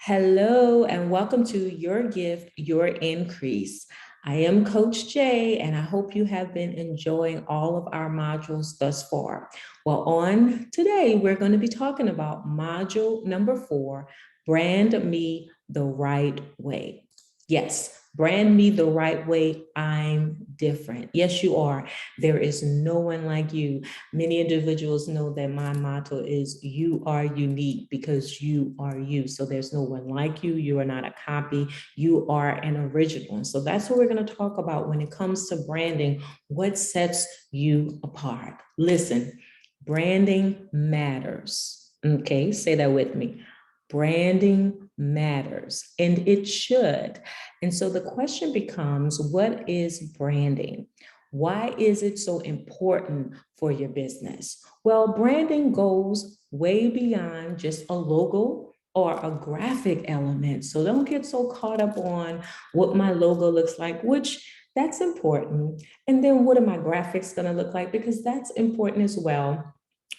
Hello, and welcome to Your Gift, Your Increase. I am Coach Jay, and I hope you have been enjoying all of our modules thus far. Well, on today, we're going to be talking about module number 4, Brand Me the Right Way. Yes, brand me the right way. I'm different. Yes, you are. There is no one like you. Many individuals know that my motto is you are unique because you are you. So there's no one like you. You are not a copy. You are an original. So that's what we're going to talk about when it comes to branding. What sets you apart? Listen, branding matters. Okay, say that with me. Branding matters, and it should. And so the question becomes, what is branding? Why is it so important for your business? Well, branding goes way beyond just a logo or a graphic element. So don't get so caught up on what my logo looks like, which that's important. And then what are my graphics going to look like? Because that's important as well.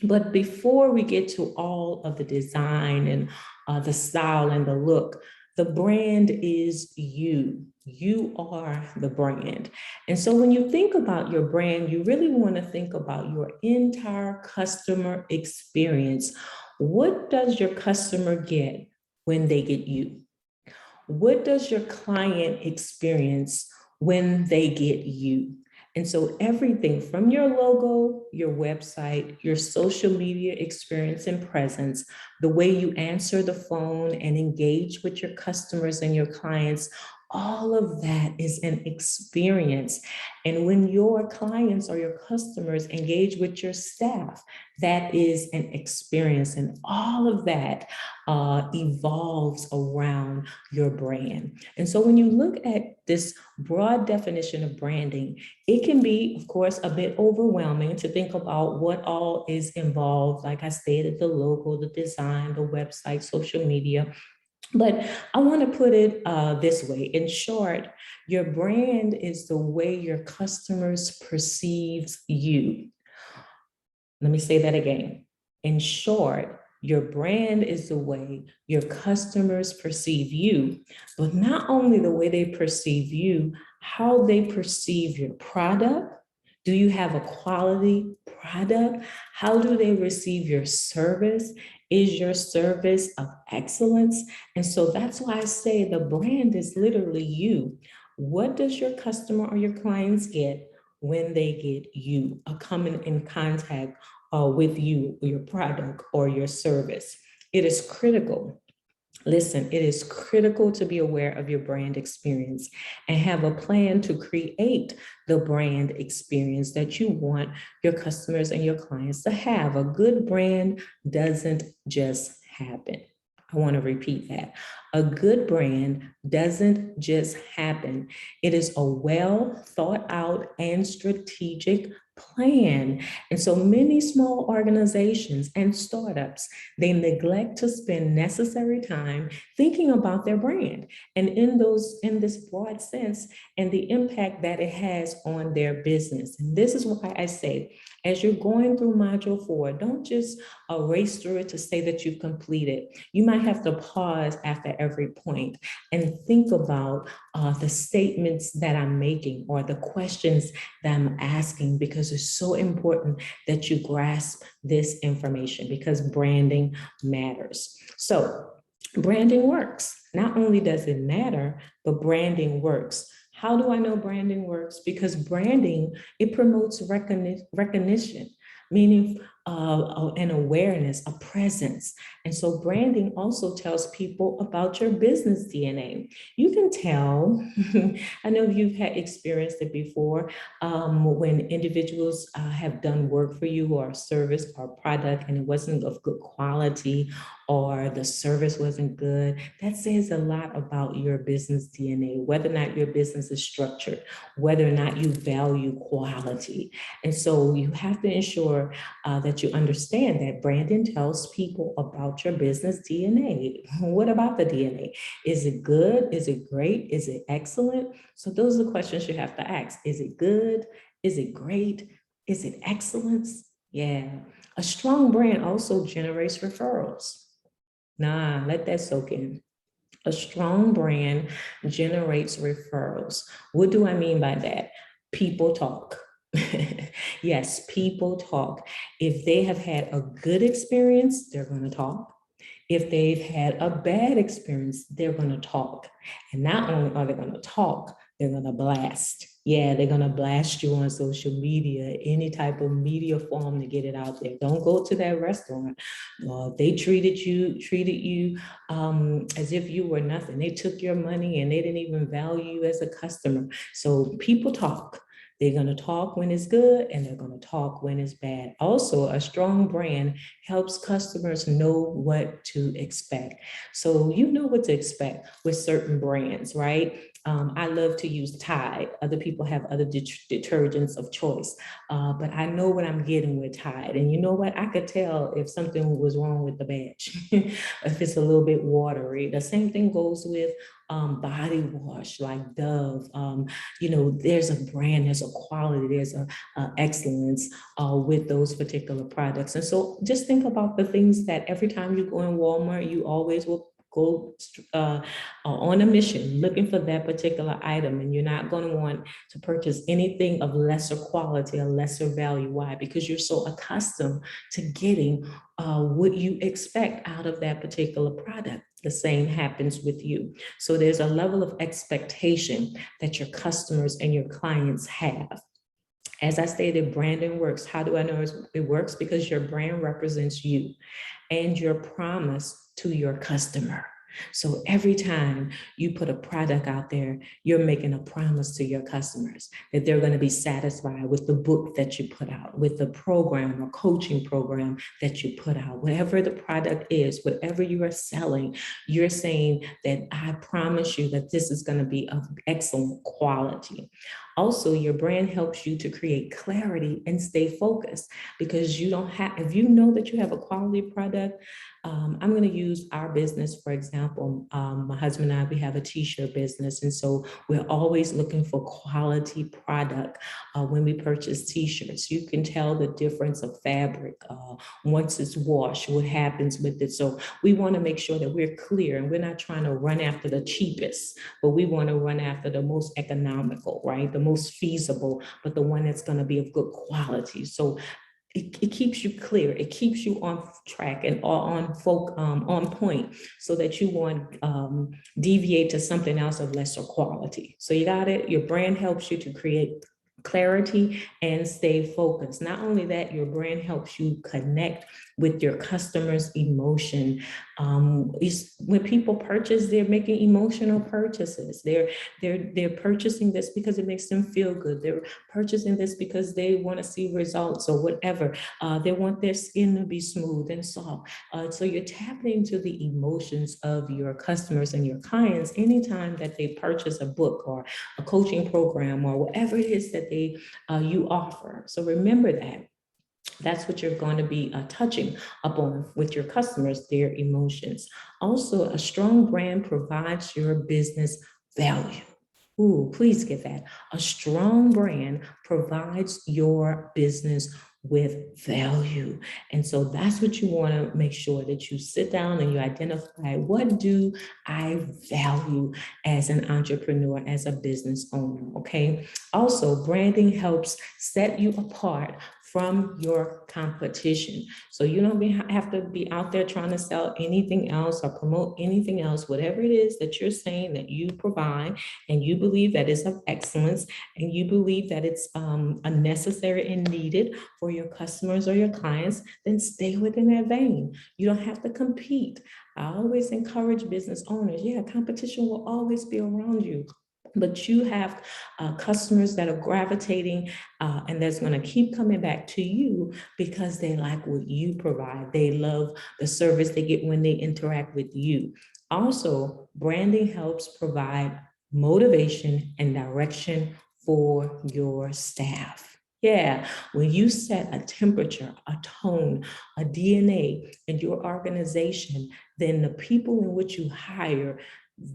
But before we get to all of the design and the style and the look, the brand is you. You are the brand. And so when you think about your brand, you really want to think about your entire customer experience. What does your customer get when they get you? What does your client experience when they get you? And so everything from your logo, your website, your social media experience and presence, the way you answer the phone and engage with your customers and your clients, all of that is an experience. And when your clients or your customers engage with your staff, that is an experience. And all of that evolves around your brand. And so when you look at this broad definition of branding, it can be, of course, a bit overwhelming to think about what all is involved. Like I stated, the logo, the design, the website, social media. But I want to put it this way. In short, your brand is the way your customers perceive you. Let me say that again. In short, your brand is the way your customers perceive you, but not only the way they perceive you, how they perceive your product. Do you have a quality product? How do they receive your service? Is your service of excellence? And so that's why I say the brand is literally you. What does your customer or your clients get when they get you, coming in contact with you, your product or your service? It is critical. Listen, it is critical to be aware of your brand experience and have a plan to create the brand experience that you want your customers and your clients to have. A good brand doesn't just happen. I want to repeat that. A good brand doesn't just happen. It is a well thought out and strategic plan. And so many small organizations and startups, they neglect to spend necessary time thinking about their brand and in this broad sense and the impact that it has on their business. And this is why I say, as you're going through module 4, don't just race through it to say that you've completed. You might have to pause after every point and think about the statements that I'm making or the questions that I'm asking, because it's so important that you grasp this information because branding matters. So branding works. Not only does it matter, but branding works. How do I know branding works? Because branding, it promotes recognition, meaning an awareness, a presence. And so branding also tells people about your business DNA. You can tell, I know you've had experienced it before, when individuals have done work for you or a service or product and it wasn't of good quality or the service wasn't good. That says a lot about your business DNA, whether or not your business is structured, whether or not you value quality. And so you have to ensure that you understand that branding tells people about your business DNA. What about the DNA? Is it good? Is it great? Is it excellent? So those are the questions you have to ask. Is it good? Is it great? Is it excellence? Yeah. A strong brand also generates referrals. Nah, let that soak in. A strong brand generates referrals. What do I mean by that? People talk. Yes, people talk. If they have had a good experience, they're going to talk. If they've had a bad experience, they're going to talk. And not only are they going to talk, they're going to blast. Yeah, they're going to blast you on social media, any type of media form to get it out there. Don't go to that restaurant. They treated you as if you were nothing. They took your money and they didn't even value you as a customer. So people talk. They're going to talk when it's good and they're going to talk when it's bad. Also, a strong brand helps customers know what to expect. So you know what to expect with certain brands, right? I love to use Tide. Other people have other detergents of choice, but I know what I'm getting with Tide. And you know what? I could tell if something was wrong with the batch, if it's a little bit watery. The same thing goes with body wash like Dove. There's a brand, there's a quality, there's a excellence with those particular products. And so just think about the things that every time you go in Walmart, you always will go on a mission looking for that particular item, and you're not going to want to purchase anything of lesser quality or lesser value. Why? Because you're so accustomed to getting what you expect out of that particular product. The same happens with you. So there's a level of expectation that your customers and your clients have. As I stated, branding works. How do I know it works? Because your brand represents you and your promise to your customer. So every time you put a product out there, you're making a promise to your customers that they're going to be satisfied with the book that you put out, with the program or coaching program that you put out, whatever the product is, whatever you are selling, you're saying that I promise you that this is going to be of excellent quality. Also, your brand helps you to create clarity and stay focused, because you don't have, if you know that you have a quality product, I'm going to use our business, for example. My husband and I, we have a t-shirt business. And so we're always looking for quality product when we purchase t-shirts. You can tell the difference of fabric once it's washed, what happens with it. So we want to make sure that we're clear, and we're not trying to run after the cheapest, but we want to run after the most economical, right? The most feasible, but the one that's going to be of good quality. So it keeps you clear. It keeps you on track and on point, so that you won't deviate to something else of lesser quality. So you got it. Your brand helps you to create clarity and stay focused. Not only that, your brand helps you connect with your customers' emotion. When people purchase, they're making emotional purchases. They're purchasing this because it makes them feel good. They're purchasing this because they want to see results or whatever. They want their skin to be smooth and soft. So you're tapping into the emotions of your customers and your clients anytime that they purchase a book or a coaching program or whatever it is that you offer. So remember that. That's what you're going to be touching upon with your customers, their emotions. Also, a strong brand provides your business value. Ooh, please get that. A strong brand provides your business with value. And so that's what you want to make sure that you sit down and you identify, what do I value as an entrepreneur, as a business owner, okay? Also, branding helps set you apart from your competition. So you don't have to be out there trying to sell anything else or promote anything else. Whatever it is that you're saying that you provide and you believe that is of excellence, and you believe that it's a necessary and needed for your customers or your clients, then stay within that vein. You don't have to compete. I always encourage business owners, yeah, competition will always be around you, but you have customers that are gravitating and that's going to keep coming back to you because they like what you provide. They love the service they get when they interact with you. Also, branding helps provide motivation and direction for your staff. Yeah, when you set a temperature, a tone, a DNA in your organization, then the people in which you hire,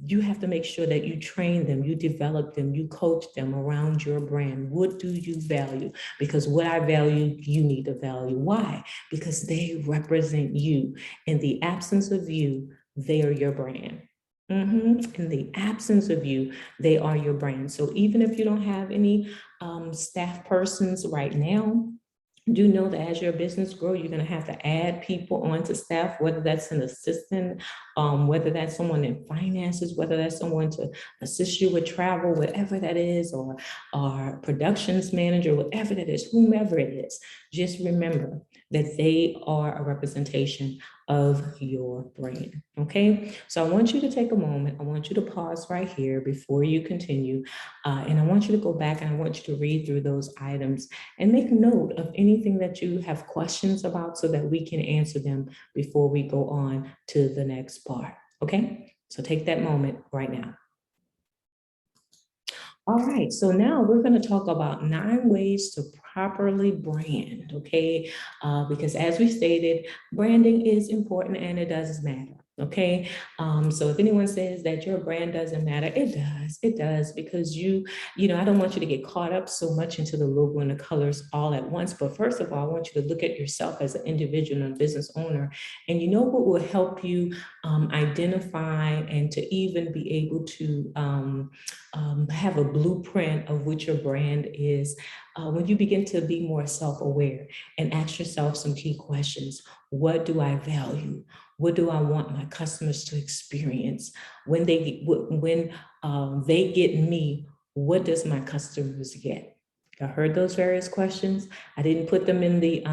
you have to make sure that you train them, you develop them, you coach them around your brand. What do you value? Because what I value, you need to value. Why? Because they represent you. In the absence of you, they are your brand. In the absence of you, they are your brand. So even if you don't have any staff persons right now, do know that as your business grow, you're going to have to add people onto staff, whether that's an assistant, whether that's someone in finances, whether that's someone to assist you with travel, whatever that is, or productions manager, whatever that is, whomever it is. Just remember that they are a representation of your brand. Okay, so I want you to take a moment. I want you to pause right here before you continue, and I want you to go back and I want you to read through those items and make note of anything that you have questions about so that we can answer them before we go on to the next part. Okay, so take that moment right now. All right, so now we're going to talk about 9 ways to properly brand, okay? Because as we stated, branding is important and it does matter, okay? So if anyone says that your brand doesn't matter, it does, because I don't want you to get caught up so much into the logo and the colors all at once. But first of all, I want you to look at yourself as an individual and business owner, and you know what will help you identify and to even be able to have a blueprint of what your brand is. When you begin to be more self-aware and ask yourself some key questions. What do I value? What do I want my customers to experience? When they get me, what does my customers get? I heard those various questions. I didn't put them in the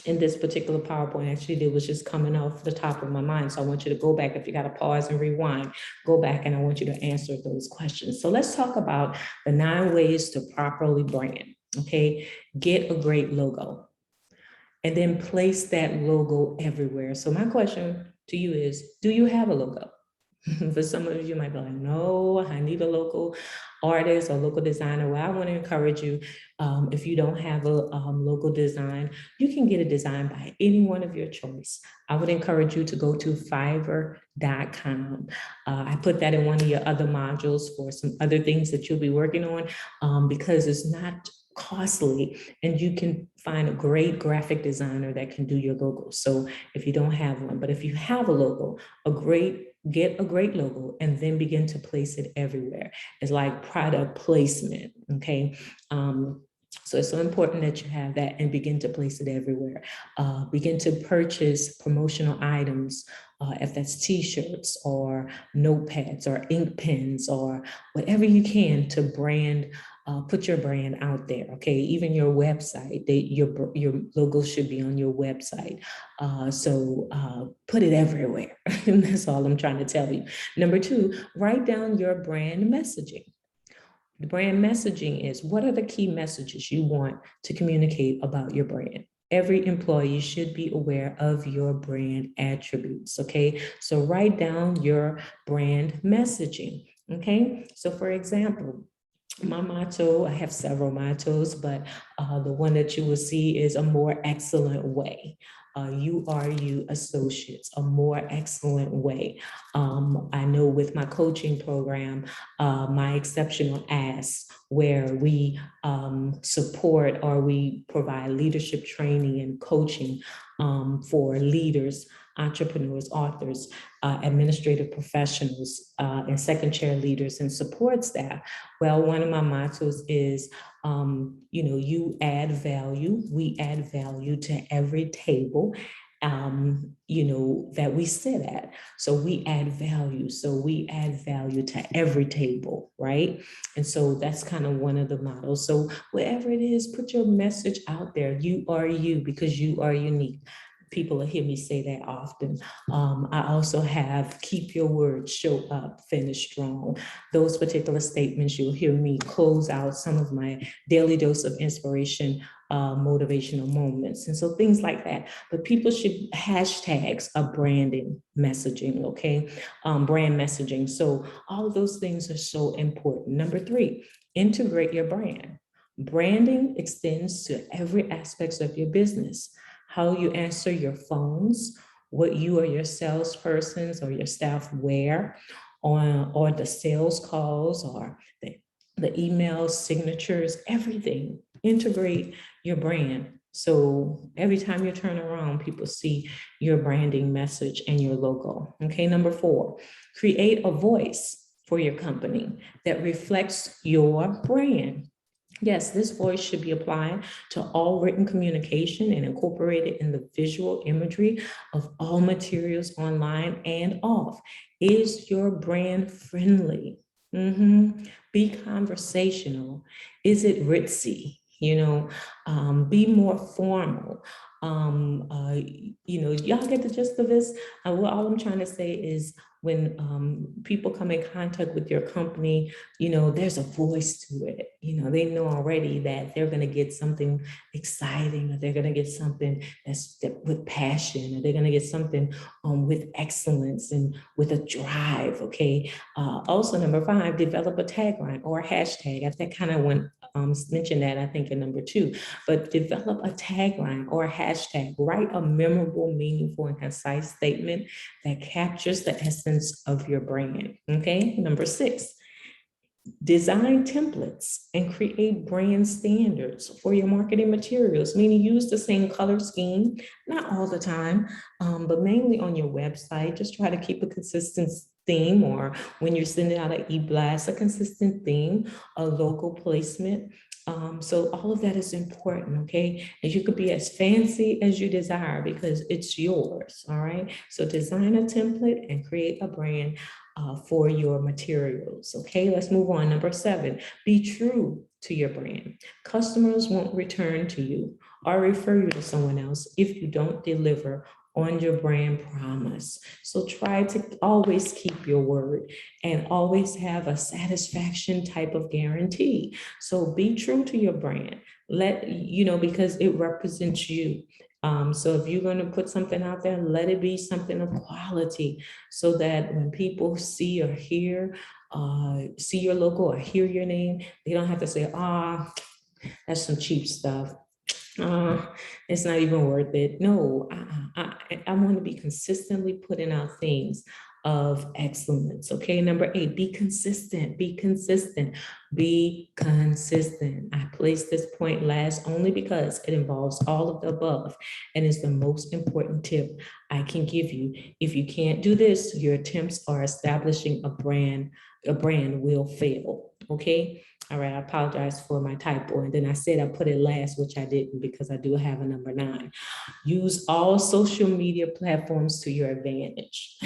in this particular PowerPoint. Actually, it was just coming off the top of my mind. So I want you to go back. If you got to pause and rewind, go back and I want you to answer those questions. So let's talk about the 9 ways to properly brand. Okay, get a great logo and then place that logo everywhere. So my question to you is, do you have a logo? For some of you might be like, no, I need a local artist or local designer. Well, I want to encourage you, if you don't have a local design, you can get a design by anyone of your choice. I would encourage you to go to fiverr.com. I put that in one of your other modules for some other things that you'll be working on, because it's not costly and you can find a great graphic designer that can do your logo. So if you don't have one, but if you have a logo, get a great logo and then begin to place it everywhere. It's like product placement, okay? So it's so important that you have that and begin to place it everywhere. Begin to purchase promotional items, if that's t-shirts or notepads or ink pens or whatever you can to brand, put your brand out there, okay? Even your website, your logo should be on your website. So put it everywhere. And that's all I'm trying to tell you. Number 2, write down your brand messaging. The brand messaging is, what are the key messages you want to communicate about your brand? Every employee should be aware of your brand attributes, okay? So write down your brand messaging, okay? So for example, my motto, I have several mottos, but the one that you will see is a more excellent way. You are you associates, a more excellent way. I know with my coaching program, my exceptional ask, where we support or we provide leadership training and coaching for leaders, entrepreneurs, authors, administrative professionals, and second chair leaders and support staff. Well, one of my mottos is, you add value, we add value to every table, that we sit at. So we add value. So we add value to every table, right? And so that's kind of one of the models. So whatever it is, put your message out there. You are you because you are unique. People will hear me say that often. I also have keep your word, show up, finish strong. Those particular statements, you'll hear me close out some of my daily dose of inspiration, motivational moments. And so things like that. But people should hashtags of branding messaging, okay? Brand messaging. So all of those things are so important. Number 3, integrate your brand. Branding extends to every aspect of your business. How you answer your phones, what you or your salespersons or your staff wear on, or the sales calls or the emails, signatures, everything. Integrate your brand. So every time you turn around, people see your branding message and your logo. Okay, number 4, Create a voice for your company that reflects your brand. Yes, this voice should be applied to all written communication and incorporated in the visual imagery of all materials online and off. Is your brand friendly? Be conversational. Is it ritzy? Be more formal. Y'all get the gist of this. What all I'm trying to say is when people come in contact with your company, there's a voice to it. They know already that they're going to get something exciting, or they're going to get something with passion, or they're going to get something with excellence and with a drive. Okay. Also, number 5, develop a tagline or a hashtag. I think kind of went mentioned that, I think, in number 2, but develop a tagline or a hashtag. Write a memorable, meaningful, and concise statement that captures the essence of your brand. Okay. Number 6, design templates and create brand standards for your marketing materials, meaning use the same color scheme, not all the time, but mainly on your website. Just try to keep a consistent theme, or when you're sending out an e-blast, a consistent theme, a logo placement. So all of that is important, okay? And you could be as fancy as you desire because it's yours, all right? So design a template and create a brand for your materials, okay? Let's move on. Number 7, be true to your brand. Customers won't return to you or refer you to someone else if you don't deliver on your brand promise. So try to always keep your word and always have a satisfaction type of guarantee. So be true to your brand. Because it represents you. So if you're going to put something out there, let it be something of quality, so that when people see or hear, see your logo or hear your name, they don't have to say, that's some cheap stuff. It's not even worth it. No, I want to be consistently putting out things of excellence. Okay. Number 8, be consistent, be consistent, be consistent. I placed this point last only because it involves all of the above and is the most important tip I can give you. If you can't do this, your attempts are establishing a brand will fail. Okay. All right, I apologize for my typo. And then I said I put it last, which I didn't, because I do have a number 9. Use all social media platforms to your advantage.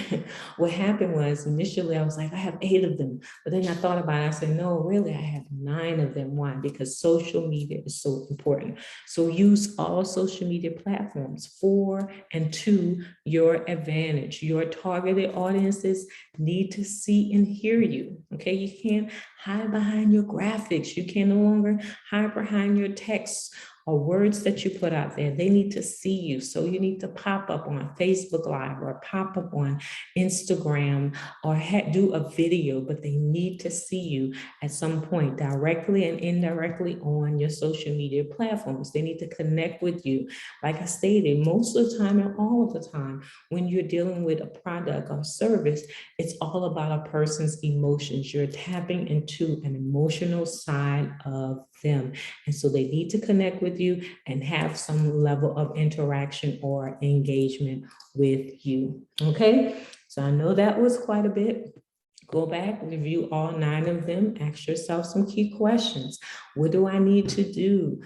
What happened was initially I was like, I have 8 of them. But then I thought about it. I said, no, really, I have 9 of them. Why? Because social media is so important. So use all social media platforms for and to your advantage. Your targeted audiences need to see and hear you. Okay, you can't hide behind your graphics. You can no longer hide behind your texts or words that you put out there. They need to see you. So you need to pop up on Facebook Live or pop up on Instagram or do a video, but they need to see you at some point directly and indirectly on your social media platforms. They need to connect with you. Like I stated, most of the time and all of the time, when you're dealing with a product or service, it's all about a person's emotions. You're tapping into an emotional side of them. And so they need to connect with you and have some level of interaction or engagement with you. Okay, so I know that was quite a bit. Go back, review all 9 of them, ask yourself some key questions. What do I need to do?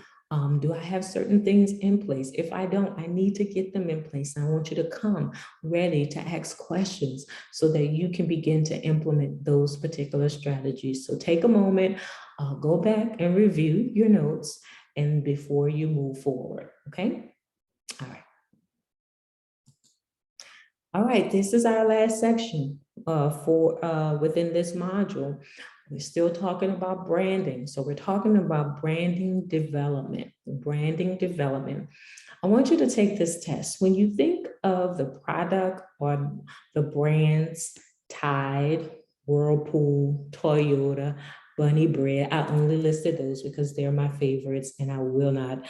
Do I have certain things in place? If I don't, I need to get them in place. I want you to come ready to ask questions so that you can begin to implement those particular strategies. So take a moment, go back and review your notes and before you move forward, okay? All right. All right, this is our last section within this module. We're still talking about branding. So we're talking about branding development, I want you to take this test. When you think of the product or the brands, Tide, Whirlpool, Toyota, Bunny Bread, I only listed those because they're my favorites and I will not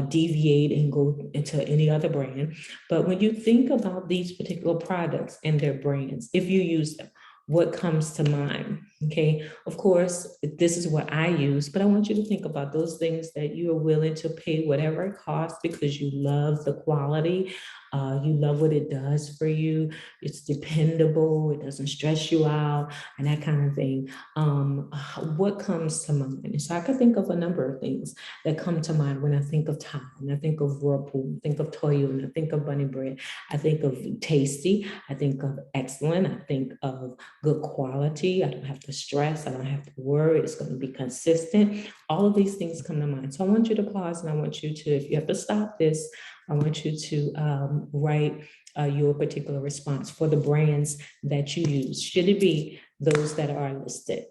deviate and go into any other brand. But when you think about these particular products and their brands, if you use them, what comes to mind? Okay, of course, this is what I use, but I want you to think about those things that you are willing to pay whatever it costs because you love the quality You love what it does for you. It's dependable. It doesn't stress you out and that kind of thing. What comes to mind? And so I could think of a number of things that come to mind when I think of time. I think of Whirlpool, I think of Toyota, I think of Bunny Bread, I think of tasty, I think of excellent, I think of good quality. I don't have to stress, I don't have to worry, it's going to be consistent. All of these things come to mind. So I want you to pause and I want you to, if you have to stop this, I want you to write your particular response for the brands that you use. Should it be those that are listed?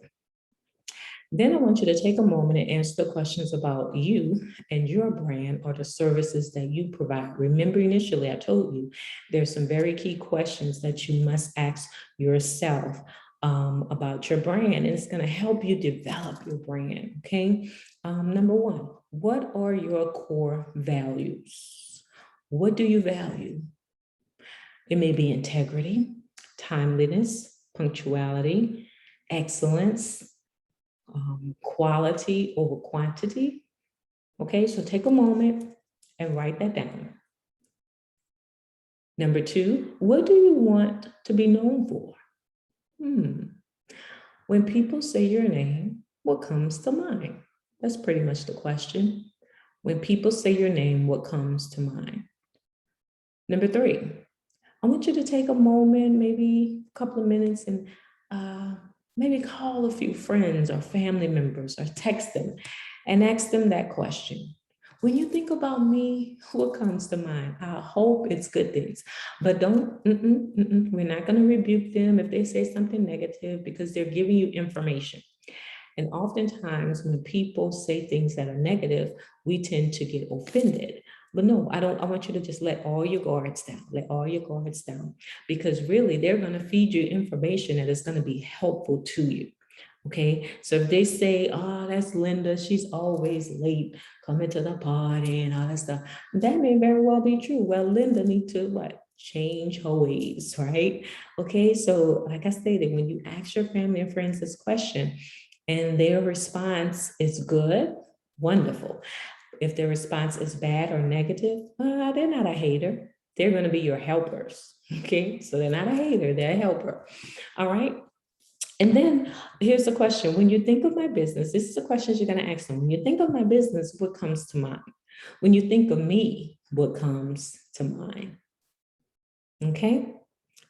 Then I want you to take a moment and answer the questions about you and your brand or the services that you provide. Remember, initially, I told you there's some very key questions that you must ask yourself about your brand, and it's going to help you develop your brand. Okay. Number one, what are your core values? What do you value? It may be integrity, timeliness, punctuality, excellence, quality over quantity. Okay, so take a moment and write that down. Number two, what do you want to be known for? When people say your name, what comes to mind? That's pretty much the question. When people say your name, what comes to mind? Number three, I want you to take a moment, maybe a couple of minutes, and maybe call a few friends or family members or text them and ask them that question. When you think about me, what comes to mind? I hope it's good things, but we're not going to rebuke them if they say something negative because they're giving you information. And oftentimes when people say things that are negative, we tend to get offended. But no, I want you to just let all your guards down, because really they're going to feed you information that is going to be helpful to you. Okay, so if they say, oh, that's Linda, she's always late coming to the party and all that stuff, that may very well be true. Well, Linda needs to what? Change her ways, right? Okay, so like I stated, when you ask your family and friends this question and their response is good, wonderful. If their response is bad or negative, they're not a hater. They're going to be your helpers. Okay, so they're not a hater, they're a helper. All right. And then here's the question. When you think of my business, this is the questions you're going to ask them. When you think of my business, what comes to mind? When you think of me, what comes to mind? Okay.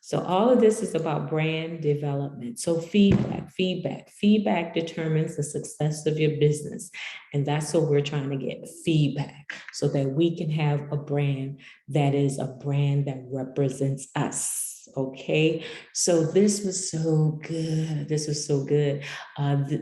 So all of this is about brand development. So feedback determines the success of your business. And that's what we're trying to get, feedback, so that we can have a brand that is a brand that represents us. Okay, so this was so good.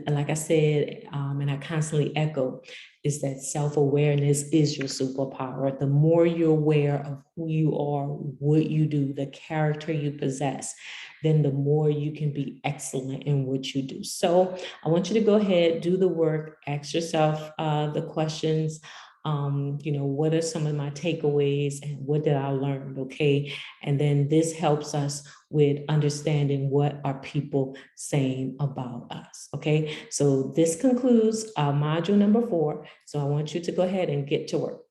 Like I said, and I constantly echo, is that self-awareness is your superpower. The more you're aware of who you are, what you do, the character you possess, then the more you can be excellent in what you do. So I want you to go ahead, do the work, ask yourself the questions. What are some of my takeaways and what did I learn? Okay. And then this helps us with understanding what are people saying about us. Okay. So this concludes module number 4. So I want you to go ahead and get to work.